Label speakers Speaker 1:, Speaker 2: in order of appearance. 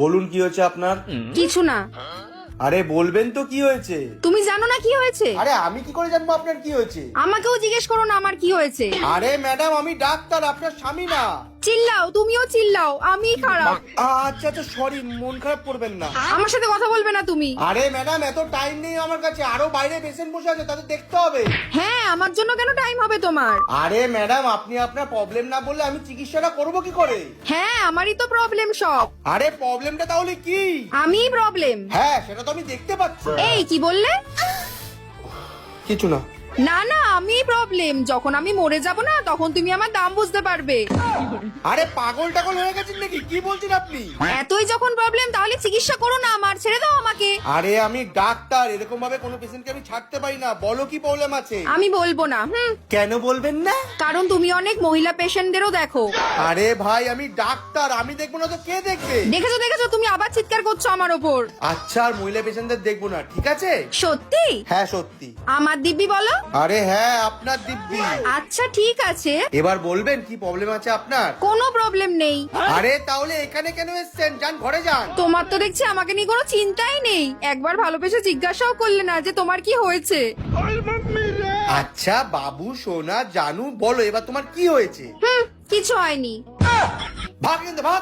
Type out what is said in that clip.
Speaker 1: বলুন কি হয়েছে আপনার?
Speaker 2: কিছু না।
Speaker 1: আরে বলবেন তো কি হয়েছে?
Speaker 2: তুমি জানো না কি হয়েছে?
Speaker 1: আরে আমি কি করে জানবো আপনার কি হয়েছে?
Speaker 2: আমাকেও জিজ্ঞেস করো না আমার কি হয়েছে।
Speaker 1: আরে ম্যাডাম আমি ডাক্তার, আপনার স্বামী না।
Speaker 2: চিল্লাও, তুমিও চিল্লাও, আমি খারাপ।
Speaker 1: আচ্ছা আচ্ছা সরি, মন খারাপ করবেন না।
Speaker 2: আমার সাথে কথা বলবে না তুমি।
Speaker 1: আরে ম্যাডাম এত টাইম নেই আমার কাছে, আরো বাইরে পেশেন্ট বসে আছে, তাদের দেখতে হবে।
Speaker 2: হ্যাঁ, আমার জন্য কেন টাইম হবে তোমার?
Speaker 1: আরে ম্যাডাম আপনি আপনার প্রবলেম না বললে আমি চিকিৎসাটা করবো কি করে?
Speaker 2: হ্যাঁ, আমারই তো প্রবলেম সব।
Speaker 1: আরে প্রবলেমটা তাহলে কি?
Speaker 2: আমিই প্রবলেম।
Speaker 1: হ্যাঁ সেটা তো আমি দেখতে পাচ্ছি।
Speaker 2: এই কি বললে?
Speaker 1: কিছু না।
Speaker 2: না না, আমিই প্রবলেম। যখন আমি মরে যাব না তখন তুমি আমার দাম বুঝতে পারবে।
Speaker 1: আরে পাগল টাগল হয়ে গেছেন নাকি? কি বলছেন আপনি?
Speaker 2: এতই যখন প্রবলেম তাহলে চিকিৎসা করো না আমার, ছেড়ে দাও আমাকে।
Speaker 1: আরে আমি ডাক্তার, এরকম ভাবে কোনো পেশেন্টকে আমি ছাড়তে পারি না। বলো কি প্রবলেম আছে?
Speaker 2: আমি বলবো না।
Speaker 1: কেন বলবেন না?
Speaker 2: কারণ তুমি অনেক মহিলা পেশেন্টদেরও দেখো।
Speaker 1: আরে ভাই আমি ডাক্তার, আমি দেখবো না তো কে দেখবে?
Speaker 2: দেখেছো দেখেছো, তুমি আবার চিৎকার করছো আমার ওপর।
Speaker 1: আচ্ছা আর মহিলা পেশেন্টদের দেখবো না, ঠিক আছে?
Speaker 2: সত্যি?
Speaker 1: হ্যাঁ সত্যি।
Speaker 2: আমার দিব্যি বলো।
Speaker 1: আরে হ্যাঁ আপনার দিব্যি।
Speaker 2: আচ্ছা ঠিক আছে,
Speaker 1: এবার বলবেন কি প্রবলেম আছে আপনার?
Speaker 2: কোনো প্রবলেম নেই।
Speaker 1: আরে তাহলে এখানে কেন এসেছেন? যান ঘরে যান।
Speaker 2: তোমার তো দেখছি আমাকে নিয়ে কোনো চিন্তাই নেই। একবার ভালোবেসে জিজ্ঞাসাও করলে না যে তোমার কি হয়েছে।
Speaker 1: আচ্ছা বাবু সোনা জানু বলো এবার তোমার কি হয়েছে?
Speaker 2: কিছু হয়নি।
Speaker 1: ভাগ কিন্তু ভাগ।